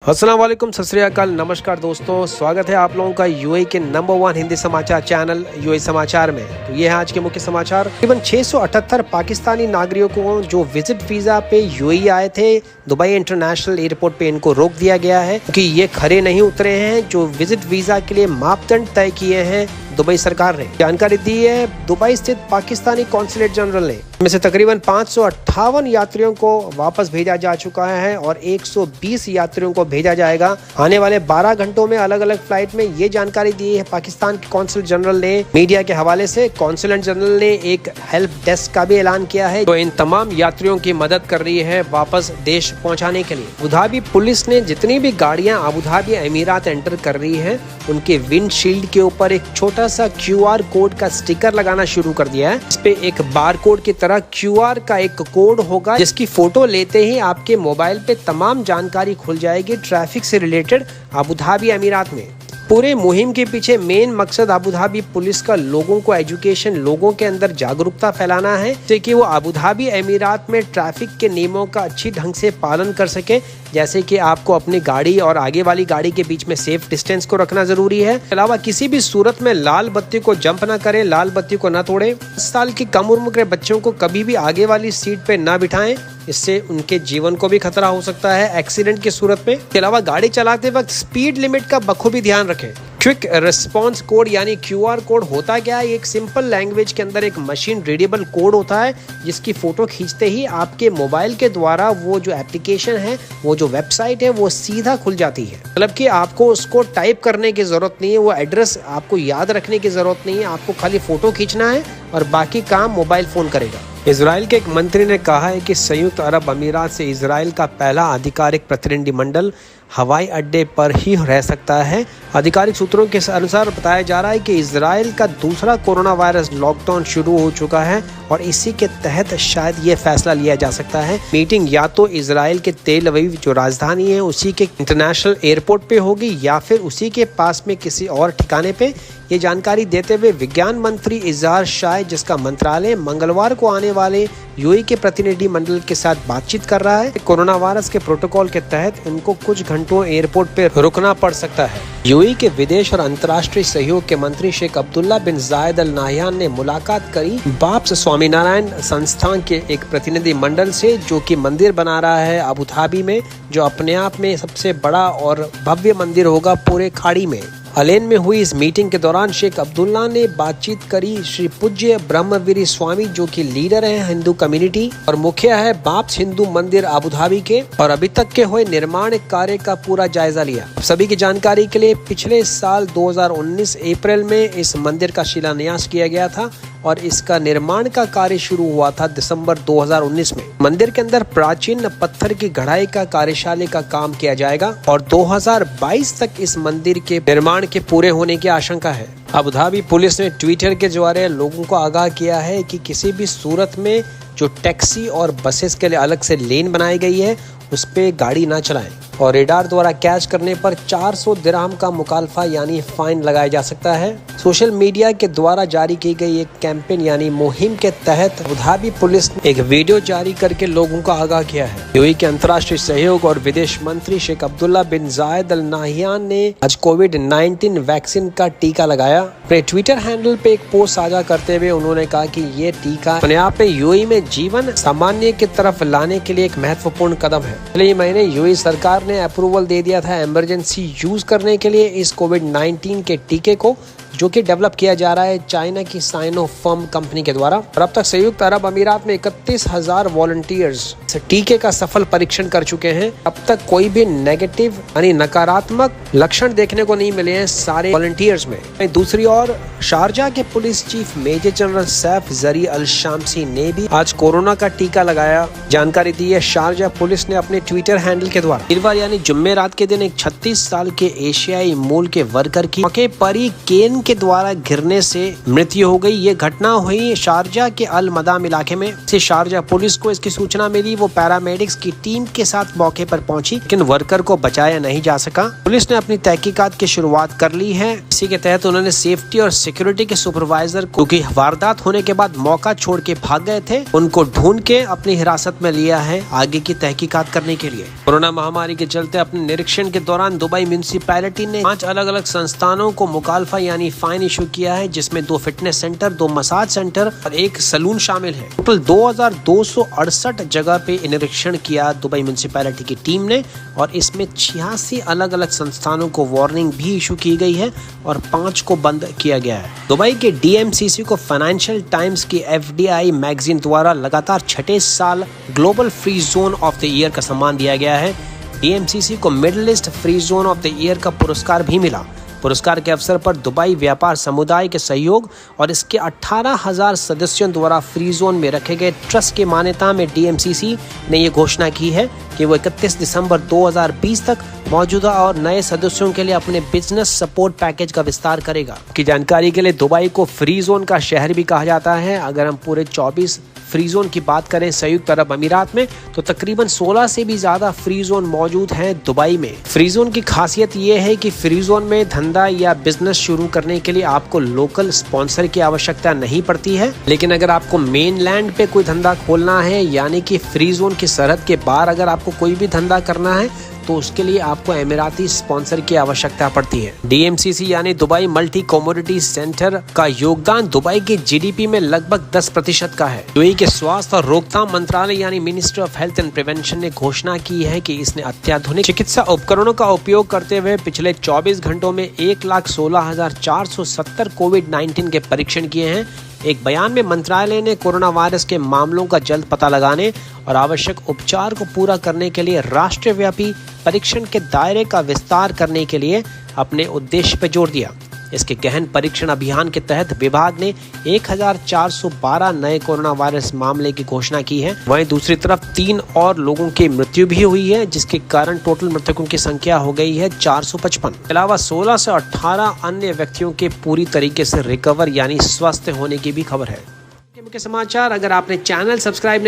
अस्सलाम वालेकुम, सत श्री अकाल, नमस्कार दोस्तों। स्वागत है आप लोगों का यूएई के नंबर 1 हिंदी समाचार चैनल यूएई समाचार में। तो ये है आज के मुख्य समाचार। तकरीबन 678 पाकिस्तानी नागरिकों जो विजिट वीजा पे यूएई आए थे, दुबई इंटरनेशनल एयरपोर्ट पे इनको रोक दिया गया है क्योंकि ये खरे नहीं उतरे हैं जो विजिट वीजा के लिए मापदंड तय किए हैं दुबई सरकार ने। जानकारी दी है दुबई स्थित पाकिस्तानी कॉन्सुलेट जनरल ने। इनमें से तकरीबन 558 यात्रियों को वापस भेजा जा चुका है और 120 यात्रियों को भेजा जाएगा आने वाले 12 घंटों में अलग अलग फ्लाइट में। ये जानकारी दी है पाकिस्तान के कॉन्सुल जनरल ने मीडिया के हवाले से। कॉन्सुलेट जनरल ने एक हेल्प डेस्क का भी ऐलान किया है जो इन तमाम यात्रियों की मदद कर रही है वापस देश पहुँचाने के लिए। अबुधाबी पुलिस ने जितनी भी गाड़ियाँ अबुधाबी अमीरात एंटर कर रही है उनके विंडशील्ड के ऊपर एक छोटा सा QR कोड का स्टिकर लगाना शुरू कर दिया है। इस पे एक बार कोड की तरह QR का एक कोड होगा जिसकी फोटो लेते ही आपके मोबाइल पे तमाम जानकारी खुल जाएगी ट्रैफिक से रिलेटेड अबुधाबी अमीरात में। पूरे मुहिम के पीछे मेन मकसद अबुधाबी पुलिस का लोगों को एजुकेशन, लोगों के अंदर जागरूकता फैलाना है ताकि वो अबुधाबी अमीरात में ट्रैफिक के नियमों का अच्छी ढंग से पालन कर सके। जैसे कि आपको अपनी गाड़ी और आगे वाली गाड़ी के बीच में सेफ डिस्टेंस को रखना जरूरी है। इसके अलावा किसी भी सूरत में लाल बत्ती को जंप ना करें, लाल बत्ती को ना तोड़ें। 10 साल की कम उम्र के बच्चों को कभी भी आगे वाली सीट पे ना बिठाएं, इससे उनके जीवन को भी खतरा हो सकता है एक्सीडेंट की सूरत में। इसके अलावा गाड़ी चलाते वक्त स्पीड लिमिट का बखूबी ध्यान रखें। क्विक रिस्पॉन्स कोड यानी QR कोड होता क्या है? एक सिंपल लैंग्वेज के अंदर एक मशीन रीडेबल कोड होता है जिसकी फोटो खींचते ही आपके मोबाइल के द्वारा वो जो एप्लीकेशन है, वो जो वेबसाइट है, वो सीधा खुल जाती है। मतलब कि आपको उसको टाइप करने की जरूरत नहीं है, वो एड्रेस आपको याद रखने की जरूरत नहीं है, आपको खाली फोटो खींचना है और बाकी काम मोबाइल फोन करेगा। इजराइल के एक मंत्री ने कहा है कि संयुक्त अरब अमीरात से इजराइल का पहला आधिकारिक प्रतिनिधिमंडल हवाई अड्डे पर ही रह सकता है। आधिकारिक सूत्रों के अनुसार बताया जा रहा है कि इजराइल का दूसरा कोरोना वायरस लॉकडाउन शुरू हो चुका है और इसी के तहत शायद ये फैसला लिया जा सकता है। मीटिंग या तो इजराइल के तेल अवीव जो राजधानी है उसी के इंटरनेशनल एयरपोर्ट पे होगी या फिर उसी के पास में किसी और ठिकाने पे। ये जानकारी देते हुए विज्ञान मंत्री इजहार शाह, जिसका मंत्रालय मंगलवार को आने वाले यूएई के प्रतिनिधि मंडल के साथ बातचीत कर रहा है। कोरोना वायरस के प्रोटोकॉल के तहत इनको कुछ घंटों एयरपोर्ट पे रुकना पड़ सकता है। यूएई के विदेश और अंतर्राष्ट्रीय सहयोग के मंत्री शेख अब्दुल्ला बिन जायद अल नाह्यान ने मुलाकात करी बाप्स स्वामीनारायण संस्थान के एक प्रतिनिधि मंडल से जो कि मंदिर बना रहा है अबुधाबी में, जो अपने आप में सबसे बड़ा और भव्य मंदिर होगा पूरे खाड़ी में। अलेन में हुई इस मीटिंग के दौरान शेख अब्दुल्ला ने बातचीत करी श्री पूज्य ब्रह्मवीरी स्वामी जो कि लीडर हैं हिंदू कम्युनिटी और मुखिया है बाप्स हिंदू मंदिर अबुधाबी के, और अभी तक के हुए निर्माण कार्य का पूरा जायजा लिया। सभी की जानकारी के लिए पिछले साल 2019 अप्रैल में इस मंदिर का शिलान्यास किया गया था और इसका निर्माण का कार्य शुरू हुआ था दिसंबर 2019 में। मंदिर के अंदर प्राचीन पत्थर की गढ़ाई का कार्यशाला का काम किया जाएगा और 2022 तक इस मंदिर के निर्माण के पूरे होने की आशंका है। अबुधाबी पुलिस ने ट्विटर के द्वारा लोगों को आगाह किया है कि किसी भी सूरत में जो टैक्सी और बसेस के लिए अलग से लेन बनाई गई है उस पे गाड़ी ना चलाएं और रेडार द्वारा कैच करने पर 400 दिरहम का मुकालफा यानी फाइन लगाया जा सकता है। सोशल मीडिया के द्वारा जारी की गई एक कैंपेन यानी मुहिम के तहत अबुधाबी पुलिस ने एक वीडियो जारी करके लोगों को आगाह किया है। यूएई के अंतर्राष्ट्रीय सहयोग और विदेश मंत्री शेख अब्दुल्ला बिन जायद अल नाह्यान ने आज कोविड-19 वैक्सीन का टीका लगाया। अपने ट्विटर हैंडल पे एक पोस्ट साझा करते हुए उन्होंने कहा कि ये टीका अपने आप में यूएई में जीवन सामान्य की तरफ लाने के लिए एक महत्वपूर्ण कदम है। पिछले महीने यूएई सरकार ने अप्रूवल दे दिया था इमरजेंसी यूज करने के लिए इस कोविड-19 के टीके को, जो कि डेवलप किया जा रहा है चाइना की साइनोफर्म कंपनी के द्वारा। और अब तक संयुक्त अरब अमीरात में 31,000 वॉलंटियर्स टीके का सफल परीक्षण कर चुके हैं। अब तक कोई भी नेगेटिव यानी नकारात्मक लक्षण देखने को नहीं मिले हैं सारे वॉलंटियर्स में। दूसरी ओर शारजा के police chief major general Saif Zari Al Shamsi ने भी आज कोरोना का टीका लगाया। जानकारी दी है शारजा पुलिस ने अपने ट्विटर हैंडल के द्वारा। वीरवार यानी जुम्मेरात के दिन एक 36 साल के एशियाई मूल के वर्कर की मौके पर ही केन के द्वारा गिरने से मृत्यु हो गई। ये घटना हुई शारजा के अल मदाम इलाके में। से शारजा पुलिस को इसकी सूचना मिली, वो पैरामेडिक्स की टीम के साथ मौके पर पहुंची, लेकिन वर्कर को बचाया नहीं जा सका। पुलिस ने अपनी तहकीकात की शुरुआत कर ली है। इसी के तहत उन्होंने सेफ्टी और सिक्योरिटी के सुपरवाइजर को, क्योंकि वारदात होने के बाद मौका छोड़ के भाग गए थे, उनको ढूंढ के अपनी हिरासत में लिया है आगे की तहकीकात करने के लिए। कोरोना महामारी के चलते अपने निरीक्षण के दौरान दुबई म्युनिसिपैलिटी ने 5 अलग अलग संस्थानों को मुखालफा यानी फाइन इशू किया है, जिसमें 2 फिटनेस सेंटर, 2 मसाज सेंटर और 1 सलून शामिल है। टोटल 2268 जगह पे निरीक्षण किया दुबई म्युनिसिपैलिटी की टीम ने, और इसमें 86 अलग अलग संस्थानों को वार्निंग भी इशू की गई है और 5 को बंद किया गया है। दुबई के DMCC को फाइनेंशियल टाइम्स की FDI मैगजीन द्वारा लगातार 6ठे साल global free zone of the year का सम्मान दिया गया है। DMCC को middle east free zone of the year का पुरस्कार भी मिला। पुरस्कार के अवसर पर दुबई व्यापार समुदाय के सहयोग और इसके 18,000 सदस्यों द्वारा फ्री जोन में रखे गए ट्रस्ट की मान्यता में DMCC ने ये घोषणा की है कि वो 31 दिसंबर 2020 तक मौजूदा और नए सदस्यों के लिए अपने बिजनेस सपोर्ट पैकेज का विस्तार करेगा। की जानकारी के लिए दुबई को फ्री जोन का शहर भी कहा जाता है। अगर हम पूरे 24 फ्री जोन की बात करें संयुक्त अरब अमीरात में, तो तकरीबन 16 से भी ज्यादा फ्री जोन मौजूद हैं दुबई में। फ्री जोन की खासियत ये है कि फ्री जोन में धंधा या बिजनेस शुरू करने के लिए आपको लोकल स्पॉन्सर की आवश्यकता नहीं पड़ती है, लेकिन अगर आपको मेन लैंड पे कोई धंधा खोलना है, यानी कि फ्री जोन की सरहद के बाहर अगर आपको कोई भी धंधा करना है, तो उसके लिए आपको एमिराती स्पॉन्सर की आवश्यकता पड़ती है। DMCC यानी दुबई मल्टी कमोडिटी सेंटर का योगदान दुबई के GDP में लगभग 10% का है। यूएई के स्वास्थ्य और रोकथाम मंत्रालय यानी ministry of health and prevention ने घोषणा की है कि इसने अत्याधुनिक चिकित्सा उपकरणों का उपयोग करते हुए पिछले 24 घंटों में 1,16,470 कोविड-19 के परीक्षण किए हैं। एक बयान में मंत्रालय ने कोरोना वायरस के मामलों का जल्द पता लगाने और आवश्यक उपचार को पूरा करने के लिए राष्ट्रव्यापी परीक्षण के दायरे का विस्तार करने के लिए अपने उद्देश्य पर जोर दिया। इसके गहन परीक्षण अभियान के तहत विभाग ने 1,412 नए कोरोना वायरस मामले की घोषणा की है। वहीं दूसरी तरफ 3 और लोगों की मृत्यु भी हुई है, जिसके कारण टोटल मृतकों की संख्या हो गई है 455। के अलावा 16 से 18 अन्य व्यक्तियों के पूरी तरीके से रिकवर यानी स्वस्थ होने की भी खबर है। मुख्य समाचार, अगर आपने चैनल सब्सक्राइब